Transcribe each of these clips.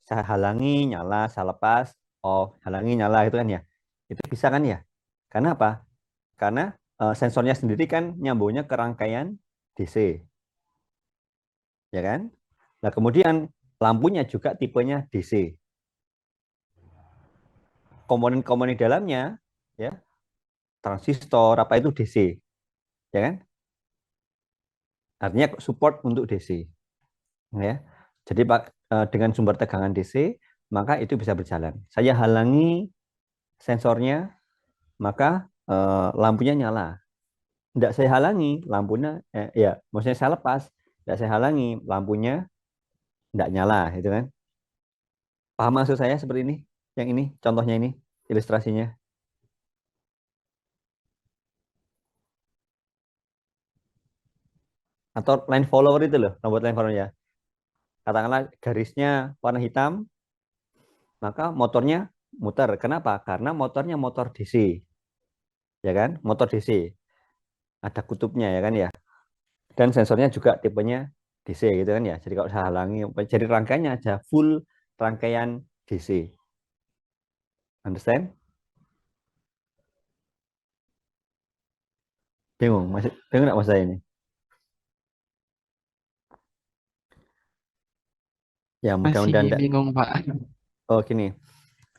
Saya halangi, nyala, saya lepas, off, halangi, nyala itu kan ya. Itu bisa kan ya? Karena apa? Karena sensornya sendiri kan nyambungnya ke rangkaian DC, ya kan? Nah, kemudian lampunya juga tipenya DC. Komponen-komponen di dalamnya, ya, transistor apa itu DC, ya kan? Artinya support untuk DC, ya. Jadi Pak, dengan sumber tegangan DC, maka itu bisa berjalan. Saya halangi sensornya, maka lampunya nyala. Tidak saya halangi, lampunya, ya, maksudnya saya lepas, tidak saya halangi, lampunya tidak nyala, itu kan? Paham maksud saya seperti ini? Yang ini, contohnya ini, ilustrasinya. Atau line follower itu loh, robot line follower ya. Katakanlah garisnya warna hitam, maka motornya muter. Kenapa? Karena motornya motor DC, ya kan? Motor DC. Ada kutubnya ya kan ya. Dan sensornya juga tipenya DC gitu kan ya. Jadi kalau saya halangi, jadi rangkaiannya aja full rangkaian DC. Understand? Bingung? Masih bingung nggak mas saya ini? Ya Masih mudah-mudahan enggak. bingung, Pak. Oh gini.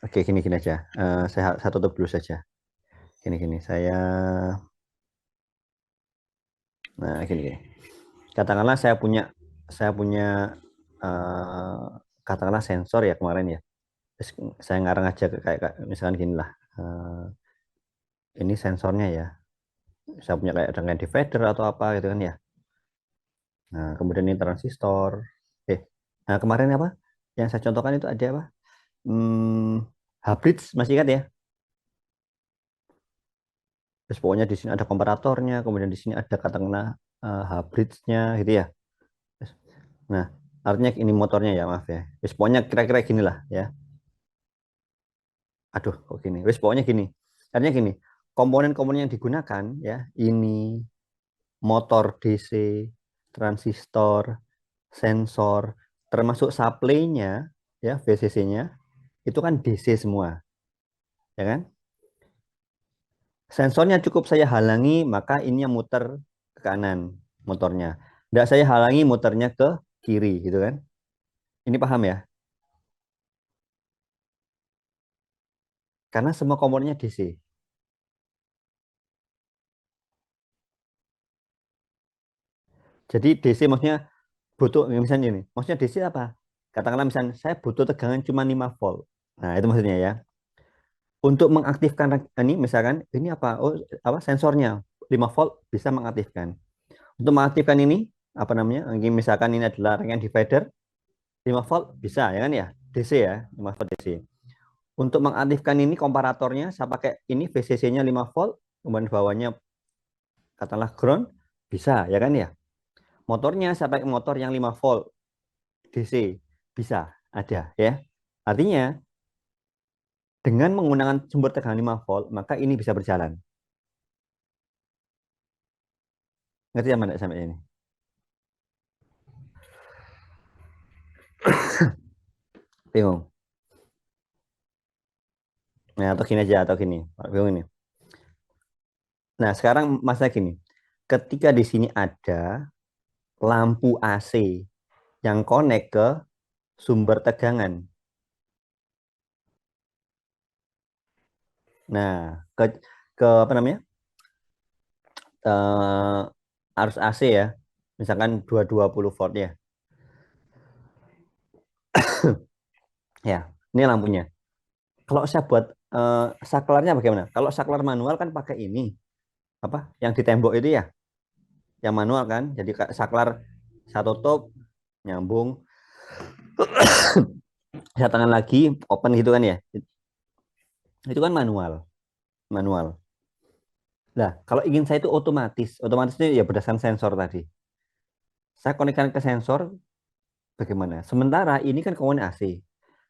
Oke gini-gini aja. Saya tutup dulu saja. Gini-gini. Nah gini-gini. Katakanlah saya punya eh, katakanlah sensor ya kemarin ya. Terus saya ngarang aja kayak misalkan gini lah. Eh, ini sensornya ya. Saya punya kayak rangkaian divider atau apa gitu kan ya. Nah, kemudian ini transistor. Eh, nah kemarin apa? Yang saya contohkan itu ada apa? Hybrid masih ingat ya? Terus pokoknya di sini ada komparatornya, kemudian di sini ada katakanlah hybridnya gitu ya. Terus, nah, artinya ini motornya ya, maaf ya. Terus pokoknya kira-kira gini lah ya. Aduh, kok gini. Terus pokoknya gini. Artinya gini, komponen-komponen yang digunakan ya, ini motor DC, transistor, sensor, termasuk supply-nya ya, VCC-nya itu kan DC semua, ya kan? Sensornya cukup saya halangi, maka ini yang muter ke kanan motornya. Tidak saya halangi muternya ke kiri, gitu kan? Ini paham ya? Karena semua komponennya DC. Jadi DC maksudnya butuh, misalnya ini, maksudnya DC apa? Katakanlah misalnya saya butuh tegangan cuma 5 volt. Nah, itu maksudnya ya. Untuk mengaktifkan ini misalkan ini apa? Oh, apa sensornya 5 volt bisa mengaktifkan. Untuk mengaktifkan ini apa namanya? Ini misalkan ini adalah rangkaian divider 5 volt bisa ya kan ya? DC ya, 5 volt DC. Untuk mengaktifkan ini komparatornya saya pakai ini VCC-nya 5 volt, kemudian bawahnya katakanlah ground bisa ya kan ya? Motornya saya pakai motor yang 5 volt DC bisa ada ya. Artinya dengan menggunakan sumber tegangan 5 volt maka ini bisa berjalan. Ngerti ya mana sampai ini? Bingung. Nah, atau gini aja atau gini. Bingung ini. Nah, sekarang masa gini. Ketika di sini ada lampu AC yang connect ke sumber tegangan. Nah, ke apa namanya? eh, Arus AC ya. Misalkan 220 volt ya. Ya, ini lampunya. Kalau saya buat saklarnya bagaimana? Kalau saklar manual kan pakai ini, apa? Yang di tembok itu ya, yang manual kan. Jadi saklar saya tutup, nyambung, saya tangan lagi, open gitu kan ya. Itu kan manual, manual. Nah, kalau ingin saya itu otomatis, otomatis itu ya berdasarkan sensor tadi. Saya konekkan ke sensor bagaimana? Sementara ini kan komponen AC.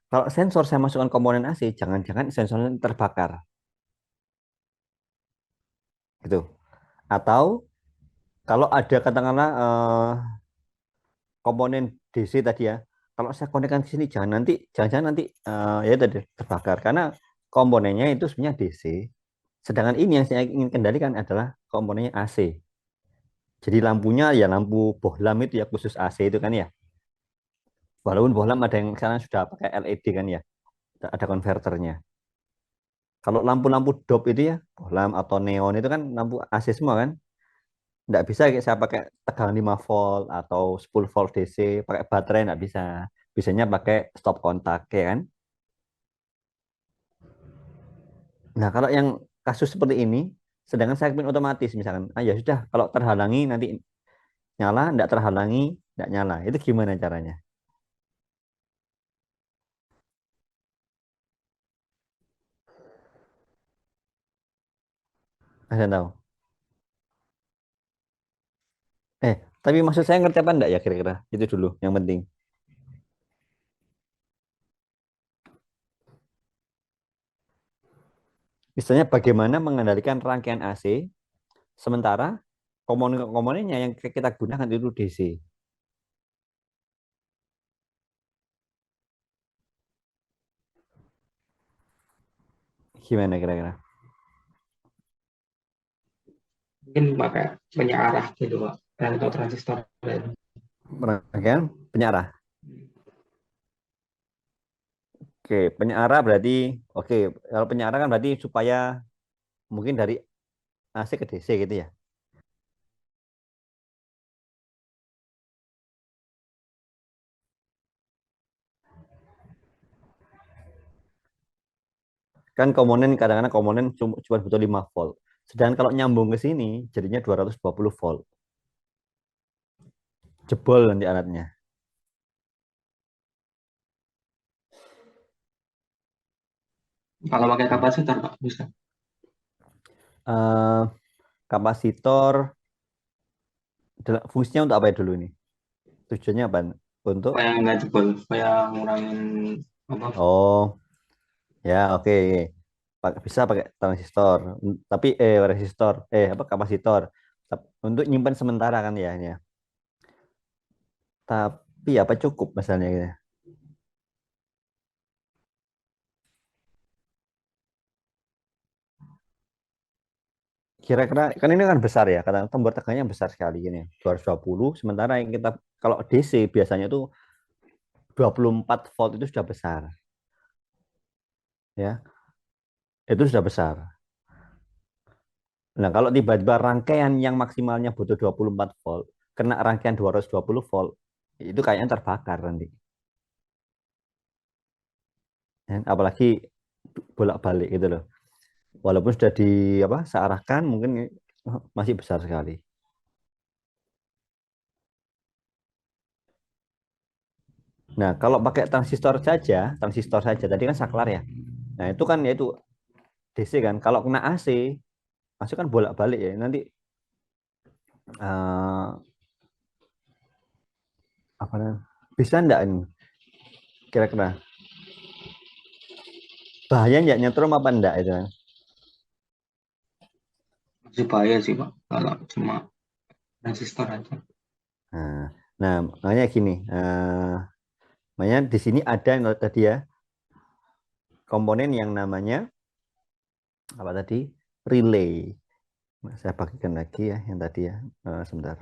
Kalau sensor saya masukkan komponen AC, jangan-jangan sensornya terbakar, gitu. Atau kalau ada katakanlah komponen DC tadi ya, kalau saya konekkan ke sini jangan nanti ya tadi terbakar karena komponennya itu sebenarnya DC. Sedangkan ini yang saya ingin kendalikan adalah komponennya AC. Jadi lampunya ya lampu bohlam itu ya khusus AC itu kan ya. Walaupun bohlam ada yang sekarang sudah pakai LED kan ya, ada konverternya. Kalau lampu-lampu dop itu ya, bohlam atau neon itu kan lampu AC semua kan. Nggak bisa kayak saya pakai tegangan 5 volt atau 10 volt DC, pakai baterai nggak bisa. Bisanya pakai stop kontak ya kan. Nah, kalau yang kasus seperti ini, sedangkan saya segmen otomatis misalkan, ya sudah, kalau terhalangi nanti nyala, nggak terhalangi, nggak nyala. Itu gimana caranya? Saya tahu. Tapi maksud saya ngerti apa enggak ya kira-kira? Itu dulu yang penting. Misalnya bagaimana mengendalikan rangkaian AC, sementara komponen-komponennya yang kita gunakan itu DC. Gimana kira-kira? Mungkin pakai penyearah gitu Pak, atau transistor lain. Rangkaian penyarah. Oke, penyarah berarti, oke, kalau penyarah kan berarti supaya mungkin dari AC ke DC gitu ya. Kan komponen kadang-kadang komponen cuma butuh 5 volt. Sedangkan kalau nyambung ke sini jadinya 220 volt. Jebol nanti alatnya. Kalau pakai kapasitor Pak bisa. Eh, Kapasitor fungsinya untuk apa ya dulu ini? Tujuannya apa? Untuk Supaya nggak jebol, supaya ngurangin apa. oh ya oke. Bisa pakai transistor. Tapi resistor apa kapasitor. Untuk nyimpan sementara kan ya, ya. Tapi apa cukup misalnya gitu. Kira-kira kan ini kan besar ya, kata tombol tegangannya besar sekali ini, 220. Sementara yang kita kalau DC biasanya itu 24 volt itu sudah besar, ya. Itu sudah besar. Nah, kalau tiba-tiba rangkaian yang maksimalnya butuh 24 volt, kena rangkaian 220 volt, itu kayaknya terbakar nanti. Ya, apalagi bolak-balik gitu loh. Walaupun sudah di apa searahkan mungkin masih besar sekali. Nah, kalau pakai transistor saja tadi kan saklar ya. Nah, itu kan yaitu DC kan. Kalau kena AC, masuk kan bolak-balik ya. Nanti eh, apa namanya? Bisa enggak ini kira-kira bahaya enggak nyetrum apa enggak itu kan? Masih bahaya sih Pak, kalau cuma transistor aja. Nah, nah makanya gini, makanya di sini ada yang tadi ya komponen yang namanya apa tadi relay. Nah, saya bagikan lagi ya yang tadi ya. Sebentar.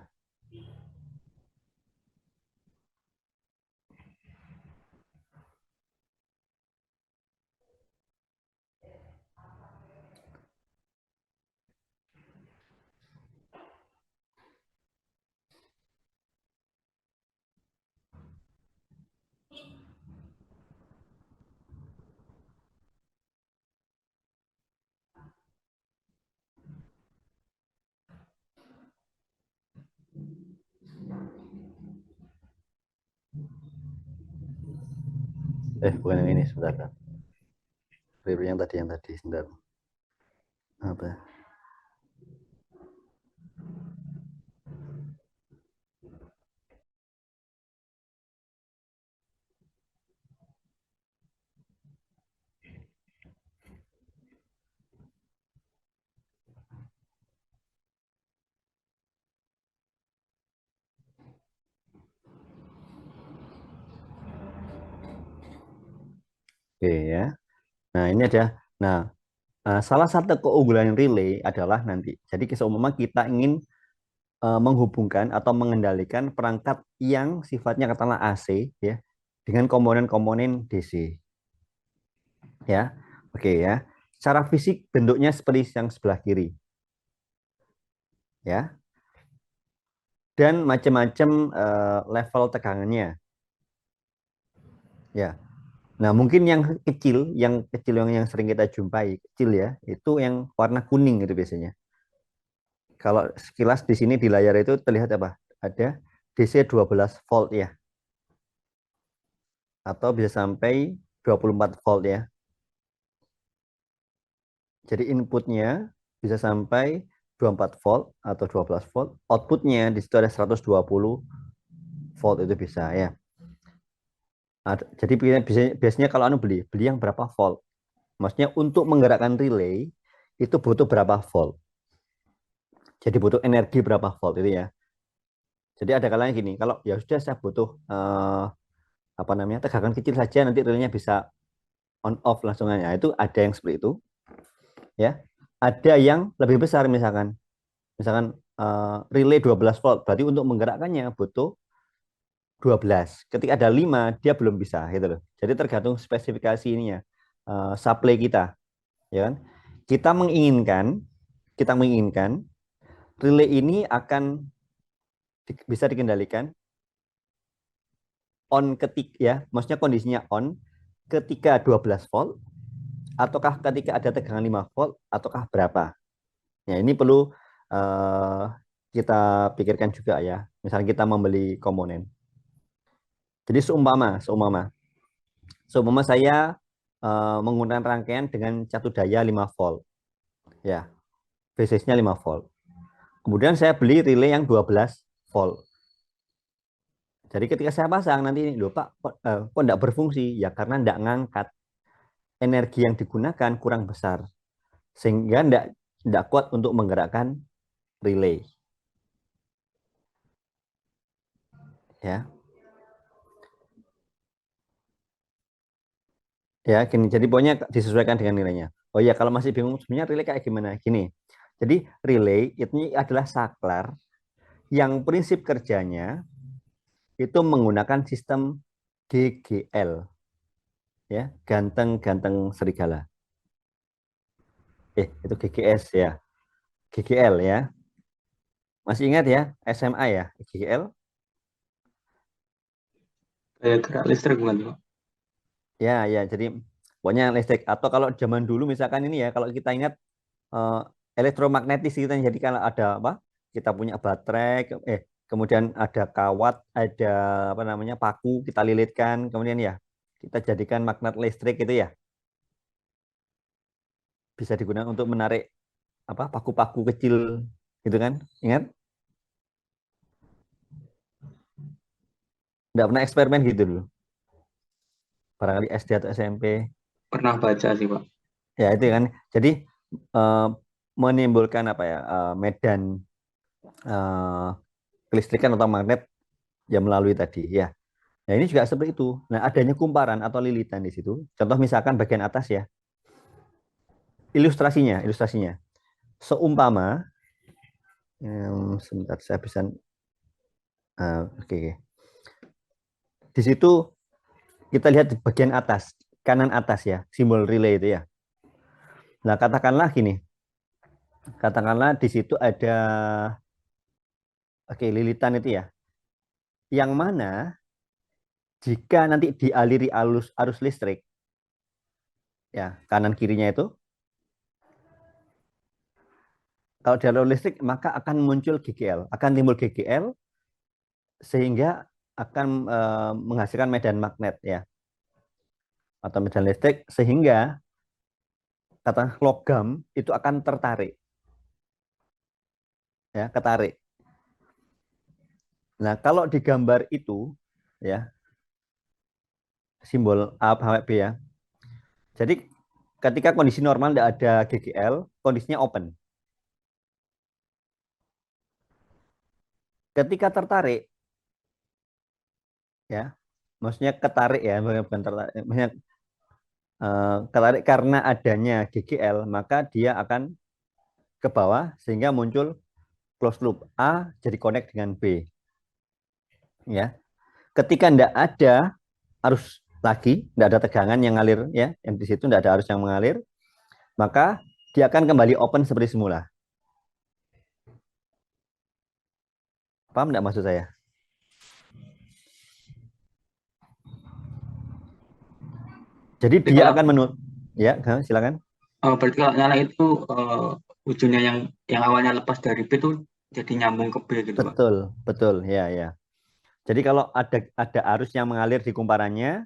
Bukan yang ini sebentar. Relay yang tadi sebentar. Apa? Oke ya. Nah, ini ada. Nah, salah satu keunggulan relay adalah nanti. Jadi seumpama kita ingin menghubungkan atau mengendalikan perangkat yang sifatnya katakanlah AC ya dengan komponen-komponen DC ya. Oke ya. Secara fisik bentuknya seperti yang sebelah kiri ya. Dan macam-macam level tegangannya ya. Nah, mungkin yang sering kita jumpai kecil ya, itu yang warna kuning itu biasanya. Kalau sekilas di sini di layar itu terlihat apa? Ada DC 12 volt ya, atau bisa sampai 24 volt ya. Jadi inputnya bisa sampai 24 volt atau 12 volt. Outputnya di situ ada 120 volt itu bisa ya. Jadi biasanya kalau anu beli yang berapa volt. Maksudnya untuk menggerakkan relay itu butuh berapa volt. Jadi butuh energi berapa volt itu ya. Jadi ada kalanya gini, kalau ya sudah saya butuh apa namanya tegangan kecil saja nanti relaynya bisa on off langsung aja. Itu ada yang seperti itu ya. Ada yang lebih besar misalkan relay 12 volt berarti untuk menggerakkannya butuh 12. Ketika ada 5 dia belum bisa gitu loh. Jadi tergantung spesifikasi ininya supply kita ya kan. Kita menginginkan kita menginginkan relay ini akan bisa dikendalikan on ketik ya, maksudnya kondisinya on ketika 12 volt ataukah ketika ada tegangan 5 volt ataukah berapa. Ya, ini perlu uh, kita pikirkan juga ya. Misalnya kita membeli komponen. Jadi seumpama saya menggunakan rangkaian dengan satu daya 5 volt. Ya, basisnya 5 volt. Kemudian saya beli relay yang 12 volt. Jadi ketika saya pasang nanti ini, loh Pak, kok enggak berfungsi? Ya karena enggak ngangkat. Energi yang digunakan kurang besar. Sehingga enggak kuat untuk menggerakkan relay. Ya, ya gini. Jadi pokoknya disesuaikan dengan nilainya. Oh ya, kalau masih bingung sebenarnya relay kayak gimana? Gini. Jadi relay itu adalah saklar yang prinsip kerjanya itu menggunakan sistem GGL ya, ganteng-ganteng serigala. Itu GGS ya. GGL ya. Masih ingat ya, SMA ya, GGL? Kayak gerak listrik bukan tuh? Ya, ya. Jadi pokoknya listrik atau kalau zaman dulu misalkan ini ya, kalau kita ingat eh, elektromagnetis gitu. Jadi kalau ada apa? Kita punya baterai, kemudian ada kawat, ada apa namanya paku kita lilitkan, kemudian ya kita jadikan magnet listrik itu ya, bisa digunakan untuk menarik apa paku-paku kecil gitu kan? Ingat? Nggak pernah eksperimen gitu dulu. Barangkali SD atau SMP. Pernah baca sih, Pak. Ya itu kan. Jadi eh, menimbulkan apa ya medan eh, kelistrikan atau magnet yang melalui tadi ya. Nah, ini juga seperti itu. Nah, adanya kumparan atau lilitan di situ. Contoh misalkan bagian atas ya. Ilustrasinya. Seumpama, sebentar saya bisa, oke. Okay. Di situ kita lihat di bagian atas, kanan atas ya, simbol relay itu ya. Nah, katakanlah di situ ada, oke, lilitan itu ya. Yang mana jika nanti dialiri arus listrik, ya kanan kirinya itu, kalau di alur listrik maka akan muncul GGL, akan timbul GGL sehingga akan menghasilkan medan magnet ya atau medan listrik sehingga kata logam itu akan tertarik ya ketarik. Nah kalau di gambar itu ya simbol A sampai B ya. Jadi ketika kondisi normal tidak ada GGL, kondisinya open. Ketika tertarik ya, maksudnya ketarik ya, bukan tertarik, maksudnya ketarik karena adanya GGL, maka dia akan ke bawah sehingga muncul closed loop. A jadi connect dengan B. Ya, ketika tidak ada arus lagi, tidak ada tegangan yang ngalir, ya, yang di situ tidak ada arus yang mengalir, maka dia akan kembali open seperti semula. Paham tidak maksud saya? Jadi Jadi dia kalau akan menurut, ya, silakan. berarti kalau nyala itu ujungnya yang awalnya lepas dari B itu jadi nyambung ke B gitu Pak. Betul, betul, ya, ya. Jadi kalau ada arus yang mengalir di kumparannya,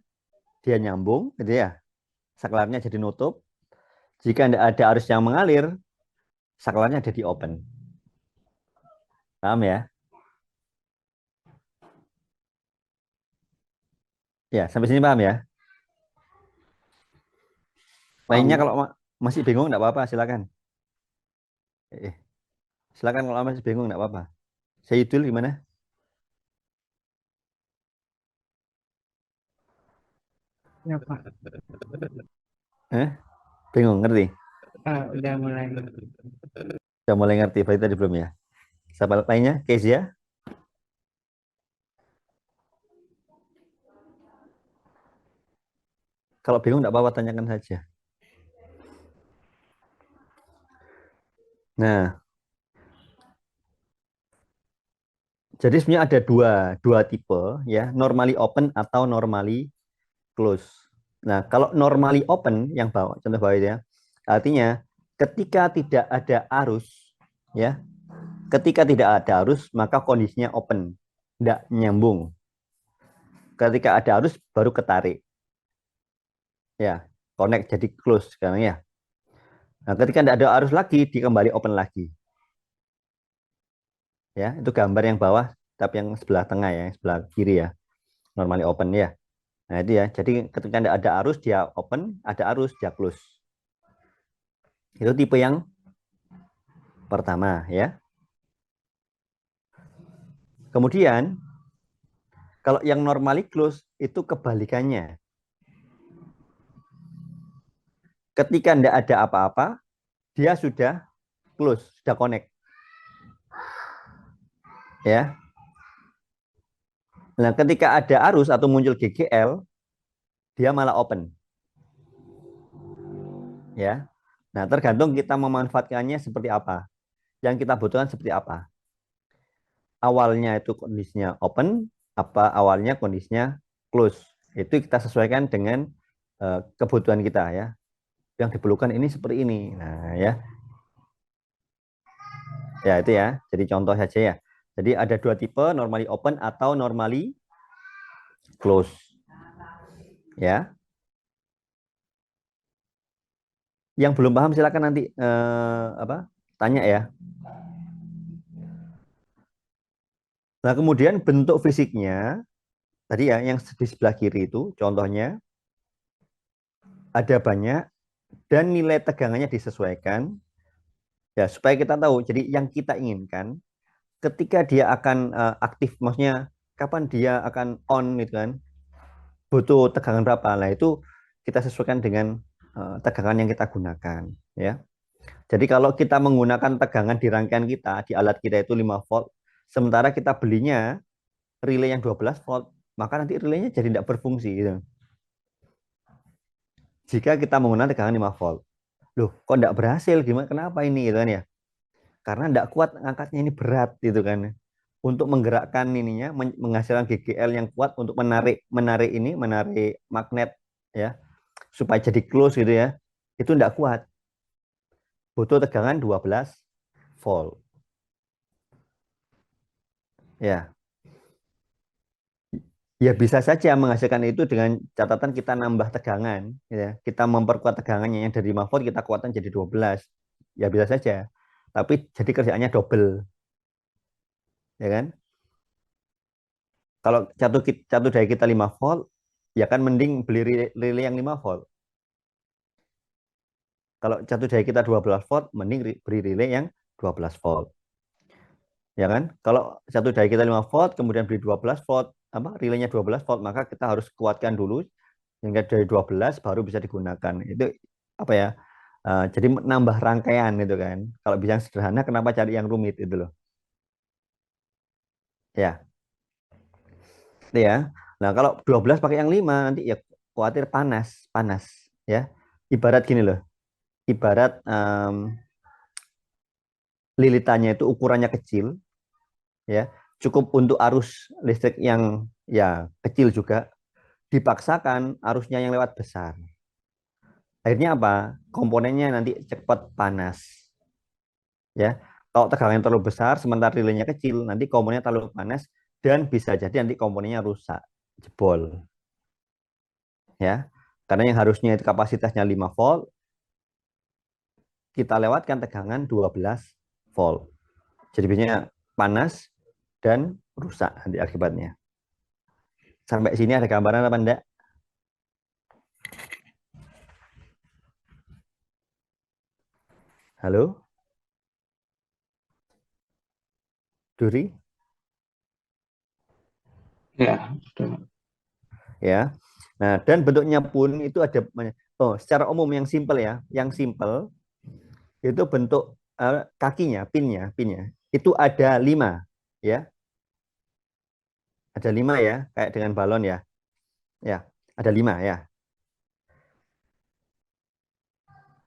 dia nyambung, gitu ya. Saklarnya jadi nutup. Jika tidak ada arus yang mengalir, saklarnya jadi open. Paham ya? Ya, sampai sini paham ya? Lainnya Paham. kalau masih bingung, tidak apa-apa, silakan. Eh, silakan kalau masih bingung, tidak apa-apa. Sayyidul gimana? Ya Pak, Eh, bingung, ngerti? udah mulai. Sudah mulai ngerti, berarti tadi belum ya? Siapa lainnya? Kezia? Kalau bingung, tidak apa-apa, tanyakan saja. Nah, jadi sebenarnya ada dua tipe, ya, normally open atau normally close. Nah, kalau normally open, yang bawah, contoh bawah itu ya, artinya ketika tidak ada arus, ya, ketika tidak ada arus, maka kondisinya open, tidak nyambung. Ketika ada arus, baru ketarik. Ya, connect jadi close sekarang ya. Nah, ketika tidak ada arus lagi, dia kembali open lagi. Ya, itu gambar yang bawah, tapi yang sebelah tengah ya, yang sebelah kiri ya, normally open ya. Nah, itu ya. Jadi ketika tidak ada arus, dia open, ada arus, dia close. Itu tipe yang pertama ya. Kemudian kalau yang normally close itu kebalikannya. Ketika tidak ada apa-apa, dia sudah close, sudah connect. Ya. Nah, ketika ada arus atau muncul GGL, dia malah open. Ya. Nah, tergantung kita memanfaatkannya seperti apa. Yang kita butuhkan seperti apa. Awalnya itu kondisinya open, apa awalnya kondisinya close. Itu kita sesuaikan dengan kebutuhan kita ya. Yang diperlukan ini seperti ini. Nah, ya. Ya, itu ya. Jadi contoh saja ya. Jadi ada dua tipe, normally open atau normally close. Ya. Yang belum paham silakan nanti tanya ya. Nah, kemudian bentuk fisiknya tadi ya yang di sebelah kiri itu contohnya ada banyak dan nilai tegangannya disesuaikan ya supaya kita tahu. Jadi yang kita inginkan ketika dia akan aktif, maksudnya kapan dia akan on gitu kan, butuh tegangan berapa. Nah, itu kita sesuaikan dengan tegangan yang kita gunakan ya. Jadi kalau kita menggunakan tegangan di rangkaian kita, di alat kita itu 5 volt, sementara kita belinya relay yang 12 volt, maka nanti relaynya jadi tidak berfungsi gitu. Jika kita menggunakan tegangan 5 volt. Loh, kok tidak berhasil? Gimana? Kenapa ini gitu kan ya? Karena tidak kuat angkatnya, ini berat gitu kan. Untuk menggerakkan ininya menghasilkan GGL yang kuat untuk menarik magnet ya supaya jadi close gitu ya. Itu tidak kuat. Butuh tegangan 12 volt. Ya. Ya bisa saja menghasilkan itu dengan catatan kita nambah tegangan ya. Kita memperkuat tegangannya yang dari 5 volt kita kuatkan jadi 12. Ya bisa saja. Tapi jadi kerjaannya double. Ya kan? Kalau satu daya kita 5 volt, ya kan mending beli relay yang 5 volt. Kalau satu daya kita 12 volt, mending beli relay yang 12 volt. Ya kan? Kalau satu daya kita 5 volt, kemudian beli 12 volt, relaynya 12 volt, maka kita harus kuatkan dulu Hingga dari 12 baru bisa digunakan. Itu apa ya? Jadi nambah rangkaian itu kan. Kalau bisa yang sederhana, kenapa cari yang rumit itu loh. Ya, itu ya. Nah, kalau 12 pakai yang 5 nanti ya khawatir panas, panas ya. Ibarat gini loh. Ibarat lilitannya itu ukurannya kecil ya. Cukup untuk arus listrik yang ya kecil juga, dipaksakan arusnya yang lewat besar. Akhirnya apa? Komponennya nanti cepat panas ya. Kalau tegangan terlalu besar sementara relaynya kecil, nanti komponennya terlalu panas dan bisa jadi nanti komponennya rusak, jebol ya. Karena yang harusnya itu kapasitasnya 5 volt, kita lewatkan tegangan 12 volt. Jadi biasanya panas dan rusak nanti akibatnya. Sampai sini ada gambaran apa enggak? Halo? Duri? Ya, sudah. Ya. Nah, dan bentuknya pun itu ada secara umum yang simple ya. Yang simple itu bentuk kakinya, pinnya. Itu ada 5 ya. Ada 5 ya, kayak dengan balon ya. Ya, ada 5 ya.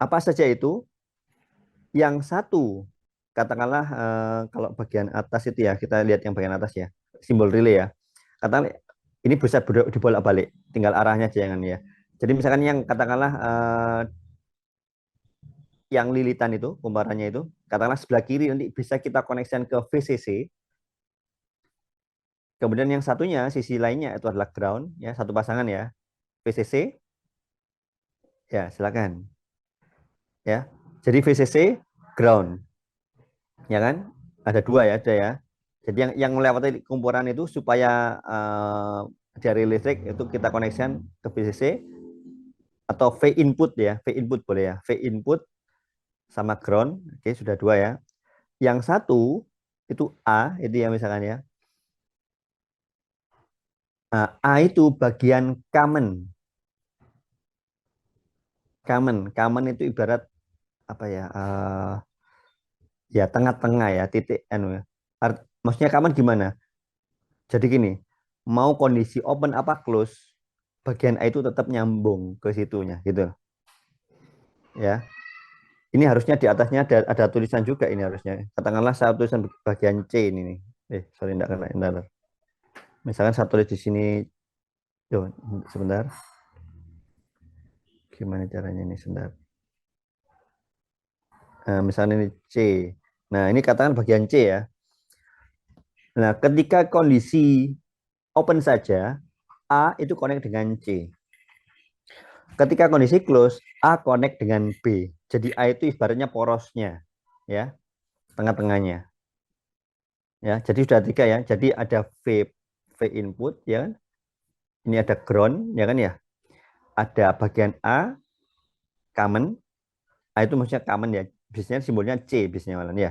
Apa saja itu? Yang satu, katakanlah kalau bagian atas itu ya, kita lihat yang bagian atas ya, simbol relay ya. Katakanlah ini bisa dibolak-balik, tinggal arahnya aja jangan ya. Jadi misalkan yang katakanlah yang lilitan itu, kumparannya itu, katakanlah sebelah kiri nanti bisa kita koneksikan ke VCC. Kemudian yang satunya, sisi lainnya itu adalah ground, ya satu pasangan ya, VCC. Ya silakan. Ya, jadi VCC ground, ya kan? Ada 2 ya, ada ya. Jadi yang melewati kumpulan itu supaya dari listrik itu kita koneksikan ke VCC atau V input ya, V input boleh ya, V input sama ground. Oke, sudah 2 ya. Yang satu itu A, itu ya misalkan ya. Nah, A itu bagian common. Common itu ibarat apa ya? Ya tengah-tengah ya, titik anu ya. Maksudnya common gimana? Jadi gini, mau kondisi open apa close, bagian A itu tetap nyambung ke situnya gitu ya. Ini harusnya di atasnya ada tulisan juga ini harusnya. Katakanlah saya tulisan bagian C ini nih. Sorry enggak kena. Entar. Misalkan saya tulis di sini. Tuh, sebentar. Gimana caranya ini sebentar. Nah, misalnya ini C. Nah, ini katakan bagian C ya. Nah, ketika kondisi open saja, A itu connect dengan C. Ketika kondisi close, A connect dengan B. Jadi A itu ibaratnya porosnya, ya, tengah-tengahnya. Ya, jadi sudah 3 ya. Jadi ada V input, ya kan? Ini ada ground, ya kan ya. Ada bagian A, common. A itu maksudnya common ya. Biasanya simbolnya C, biasanya malah ya.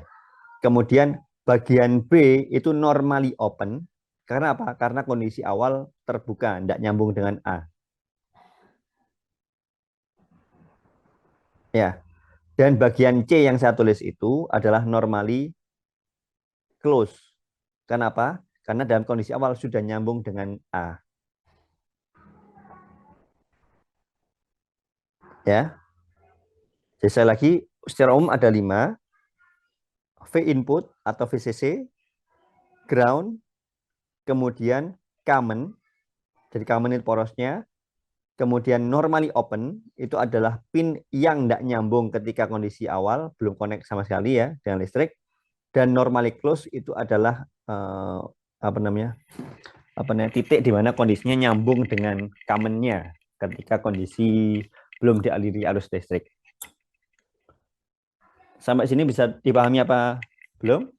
Kemudian bagian B itu normally open. Karena apa? Karena kondisi awal terbuka, tidak nyambung dengan A. Ya. Dan bagian C yang saya tulis itu adalah normally close. Kenapa? Karena dalam kondisi awal sudah nyambung dengan A. Ya. Jadi saya lagi, secara umum ada 5. V input atau VCC, ground, kemudian common. Jadi common itu porosnya. Kemudian normally open, itu adalah pin yang tidak nyambung ketika kondisi awal, belum connect sama sekali ya dengan listrik. Dan normally close itu adalah apa namanya? Titik di mana kondisinya nyambung dengan commonnya ketika kondisi belum dialiri arus listrik. Sampai sini bisa dipahami apa belum?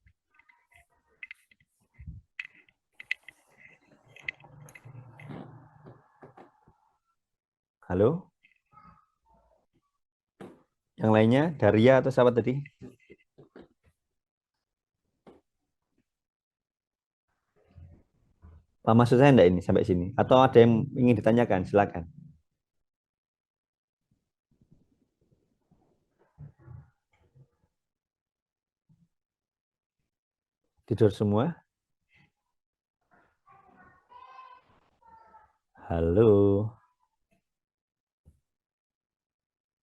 Halo? Yang lainnya, Daria atau siapa tadi? Maksud saya enggak ini sampai sini? Atau ada yang ingin ditanyakan? Silakan. Tidur semua? Halo.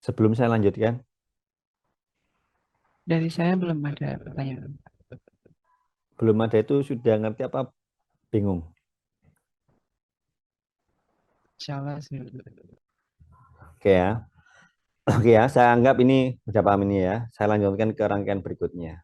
Sebelum saya lanjutkan, Dari saya belum ada pertanyaan. belum ada itu sudah ngerti apa bingung? Insya Allah sih. Oke ya. Oke ya, saya anggap ini udah paham ini ya. Saya lanjutkan ke rangkaian berikutnya.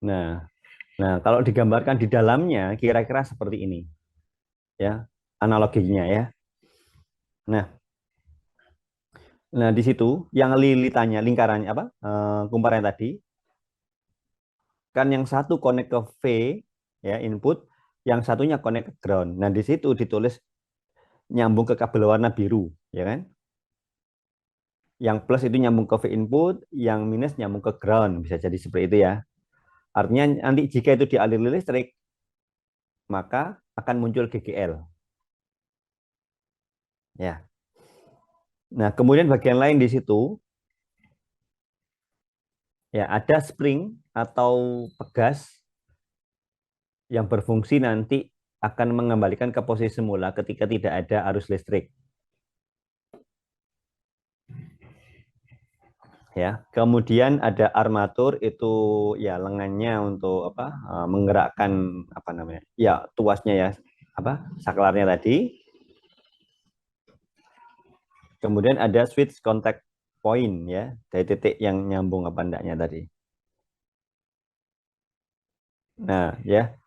Nah, nah kalau digambarkan di dalamnya kira-kira seperti ini ya analoginya ya. Nah, nah di situ yang lilitannya lingkarannya apa? Kumparannya tadi kan yang satu connect ke V ya input, yang satunya connect ke ground. Nah, di situ ditulis nyambung ke kabel warna biru, ya kan? Yang plus itu nyambung ke V input, yang minus nyambung ke ground, bisa jadi seperti itu ya. Artinya nanti jika itu dialiri listrik, maka akan muncul GGL. Ya. Nah, kemudian bagian lain di situ ya ada spring atau pegas yang berfungsi nanti akan mengembalikan ke posisi semula ketika tidak ada arus listrik. Ya, kemudian ada armatur itu ya lengannya untuk apa? Menggerakkan apa namanya? Ya, tuasnya ya, apa? Saklarnya tadi. Kemudian ada switch contact point ya, dari titik yang nyambung apa enggaknya tadi. Nah, ya.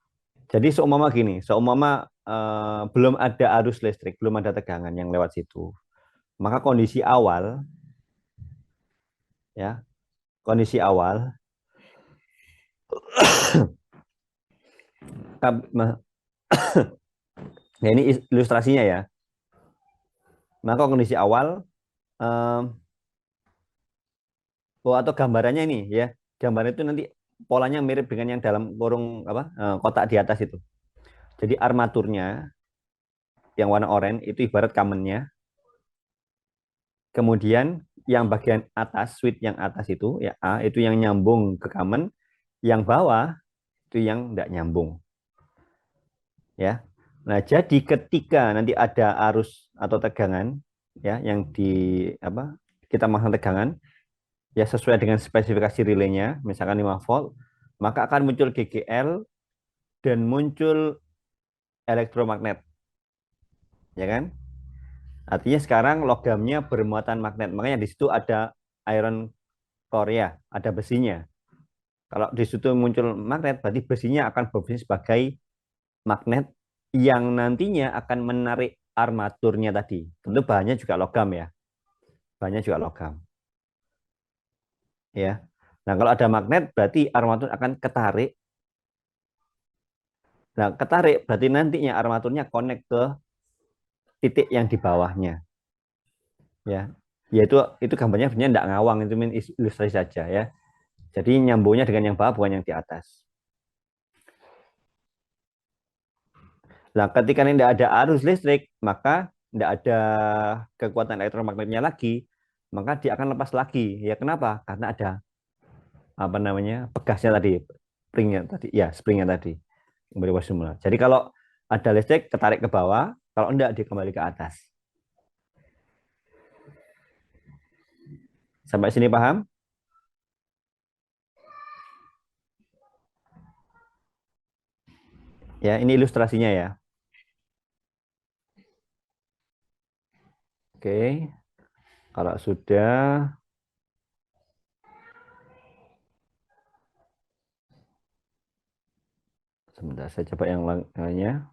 Jadi seumpama gini, seumpama belum ada arus listrik, belum ada tegangan yang lewat situ. Maka kondisi awal ya, kondisi awal ya ini ilustrasinya ya. Maka kondisi awal atau gambarannya ini ya. Gambaran itu nanti polanya mirip dengan yang dalam kurung apa? Kotak di atas itu. Jadi armaturnya yang warna oranye itu ibarat kamennya. Kemudian yang bagian atas, switch yang atas itu ya A itu yang nyambung ke kamen, yang bawah itu yang tidak nyambung. Ya. Nah, jadi ketika nanti ada arus atau tegangan ya yang di apa? Kita masang tegangan ya sesuai dengan spesifikasi relaynya, misalkan 5 volt, maka akan muncul GGL dan muncul elektromagnet, ya kan? Artinya sekarang logamnya bermuatan magnet, makanya di situ ada iron core ya, ada besinya. Kalau di situ muncul magnet, berarti besinya akan berfungsi sebagai magnet yang nantinya akan menarik armaturnya tadi. Tentu bahannya juga logam ya, bahannya juga logam, ya. Nah, kalau ada magnet, berarti armatur akan ketarik. Nah, ketarik berarti nantinya armaturnya connect ke titik yang di bawahnya, ya. Yaitu itu gambarnya sebenarnya tidak ngawang, itu ilustrasi saja ya. Jadi nyambungnya dengan yang bawah bukan yang di atas. Nah, ketika ini tidak ada arus listrik, maka tidak ada kekuatan elektromagnetnya lagi, maka dia akan lepas lagi. Ya kenapa? Karena ada apa namanya pegasnya tadi, springnya tadi, ya springnya tadi kembali ke semula. Jadi kalau ada listrik ketarik ke bawah, kalau enggak dia kembali ke atas. Sampai sini paham? Ya, ini ilustrasinya ya. Oke, kalau sudah, sebentar saya coba yang lainnya.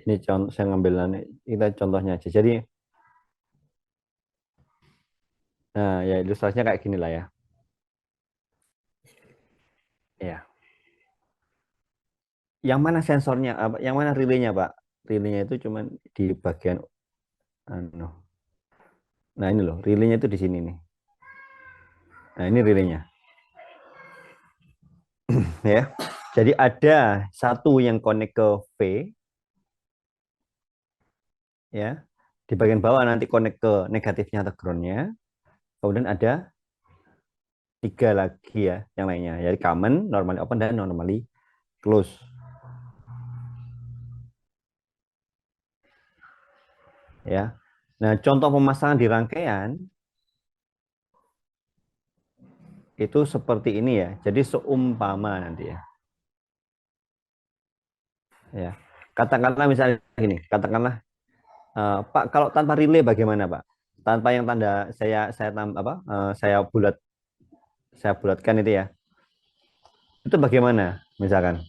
Ini contoh saya ngambil kita contohnya aja. Jadi nah ya ilustrasinya kayak gini lah ya. Ya. Yang mana sensornya apa? Yang mana relaynya, Pak? Relaynya itu cuman di bagian anu. Nah, ini loh, relaynya itu di sini nih. Nah, ini relaynya. Ya. Jadi ada satu yang connect ke V ya. Di bagian bawah nanti connect ke negatifnya atau groundnya. Kemudian ada tiga lagi ya yang lainnya. Jadi common, normally open dan normally close. Ya. Nah, contoh pemasangan di rangkaian itu seperti ini ya. Jadi seumpama nanti ya. Ya. Katakanlah misalnya gini, katakanlah Pak, kalau tanpa relay bagaimana, Pak? Tanpa yang tanda saya bulatkan itu ya. Itu bagaimana? Misalkan.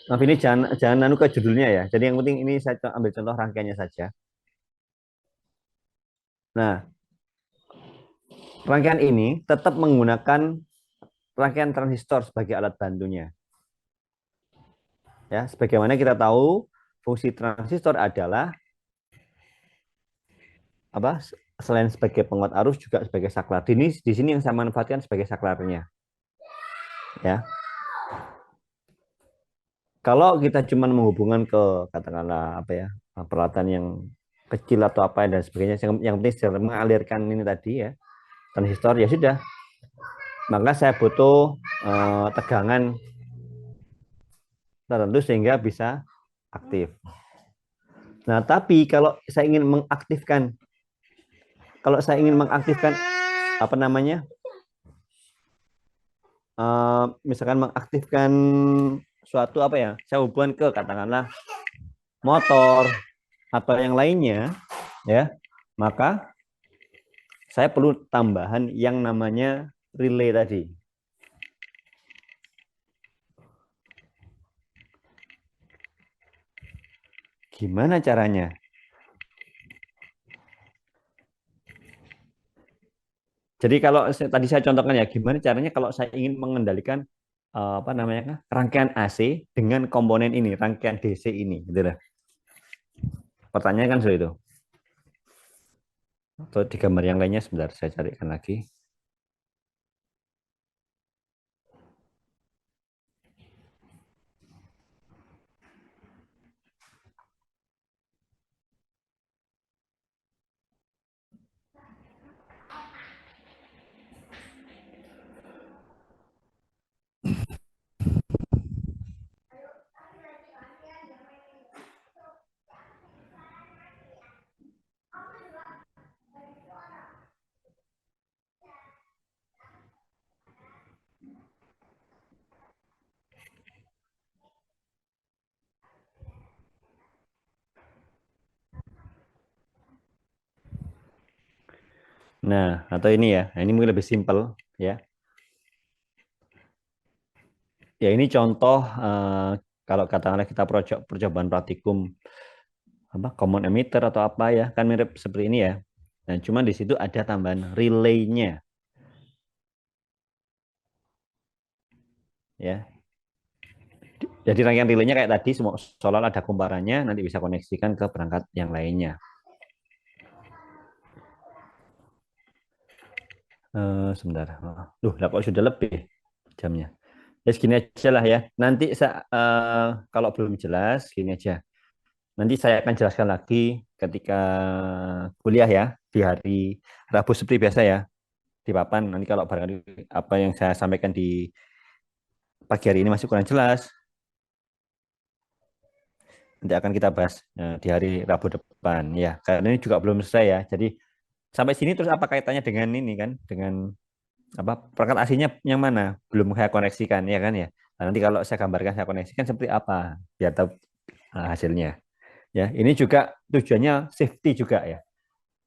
Nah, ini jangan nanu ke judulnya ya. Jadi yang penting ini saya ambil contoh rangkaiannya saja. Nah, rangkaian ini tetap menggunakan rangkaian transistor sebagai alat bantunya. Ya, sebagaimana kita tahu fungsi transistor adalah apa? Selain sebagai penguat arus juga sebagai saklar. Di sini yang saya manfaatkan sebagai saklarnya. Ya. Kalau kita cuma menghubungkan ke katakanlah apa ya peralatan yang kecil atau apa dan sebagainya, yang penting mengalirkan ini tadi ya transistor ya sudah, maka saya butuh tegangan tertentu sehingga bisa aktif. Nah, tapi kalau saya ingin mengaktifkan apa namanya, misalkan mengaktifkan suatu apa ya, saya hubungkan ke katakanlah motor atau yang lainnya, ya, maka saya perlu tambahan yang namanya relay tadi. Gimana caranya? Jadi kalau tadi saya contohkan ya, gimana caranya kalau saya ingin mengendalikan apa namanya rangkaian AC dengan komponen ini, rangkaian DC ini, gitu lah. Pertanyaan kan soal itu. Atau di gambar yang lainnya sebentar saya carikan lagi. Nah, atau ini ya, ini mungkin lebih simpel ya. Ya ini contoh kalau katakanlah kita percobaan praktikum apa common emitter atau apa ya, kan mirip seperti ini ya. Nah, cuma di situ ada tambahan relay-nya ya. Jadi rangkaian relaynya kayak tadi, semua solar ada kumparannya, nanti bisa koneksikan ke perangkat yang lainnya. Sebentar. Lah kok sudah lebih jamnya. Ya segini aja lah ya. Nanti kalau belum jelas, gini aja. Nanti saya akan jelaskan lagi ketika kuliah ya, di hari Rabu seperti biasa ya, di papan. Nanti kalau barangkali apa yang saya sampaikan di pagi hari ini masih kurang jelas, nanti akan kita bahas di hari Rabu depan ya. Karena ini juga belum selesai ya. Jadi sampai sini terus apa kaitannya dengan ini kan? Dengan apa perangkat aslinya yang mana? Belum saya koneksikan ya kan ya. Nah, nanti kalau saya gambarkan saya koneksikan seperti apa biar tahu hasilnya. Ya, ini juga tujuannya safety juga ya.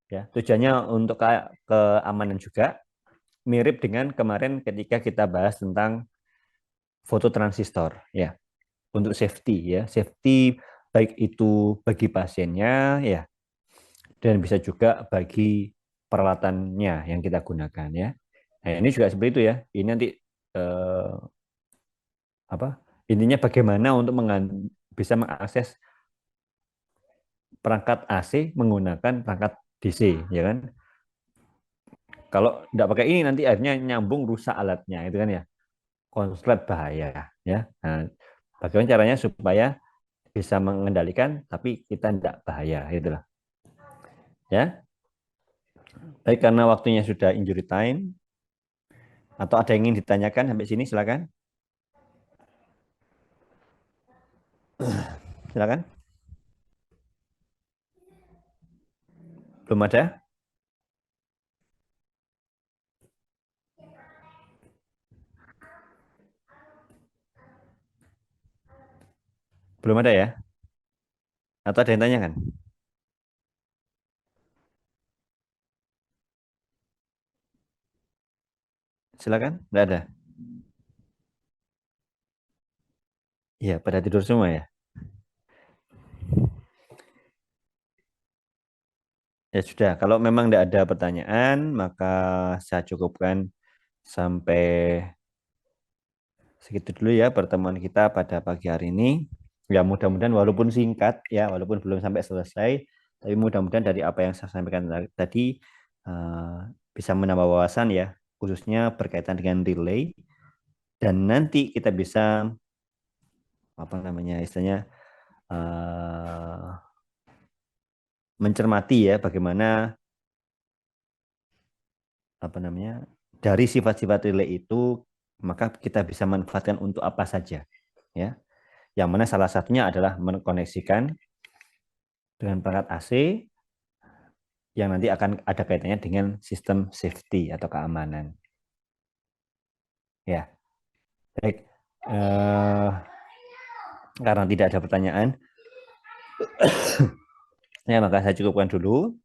Ya, tujuannya untuk keamanan juga mirip dengan kemarin ketika kita bahas tentang fototransistor ya. untuk safety ya, safety baik itu bagi pasiennya ya, dan bisa juga bagi peralatannya yang kita gunakan ya. Nah, ini juga seperti itu ya. Ini nanti eh, apa? Intinya bagaimana untuk bisa mengakses perangkat AC menggunakan perangkat DC, ya kan? Kalau tidak pakai ini nanti akhirnya nyambung rusak alatnya, itu kan ya. Konslet bahaya ya. Nah, bagaimana caranya supaya bisa mengendalikan tapi kita tidak bahaya, itulah. Ya. Baik, karena waktunya sudah injury time, atau ada yang ingin ditanyakan sampai sini, silakan. Silakan. Belum ada? Belum ada ya? Atau ada yang tanyakan? Silakan. Tidak ada. Iya, pada tidur semua ya. Ya sudah, kalau memang tidak ada pertanyaan, maka saya cukupkan sampai segitu dulu ya pertemuan kita pada pagi hari ini. Ya mudah-mudahan walaupun singkat ya, walaupun belum sampai selesai, tapi mudah-mudahan dari apa yang saya sampaikan tadi bisa menambah wawasan ya, khususnya berkaitan dengan relay. Dan nanti kita bisa apa namanya istilahnya mencermati ya bagaimana apa namanya dari sifat-sifat relay itu, maka kita bisa manfaatkan untuk apa saja ya. Yang mana salah satunya adalah mengkoneksikan dengan perangkat AC yang nanti akan ada kaitannya dengan sistem safety atau keamanan. Ya, baik. Karena tidak ada pertanyaan, ya maka saya cukupkan dulu.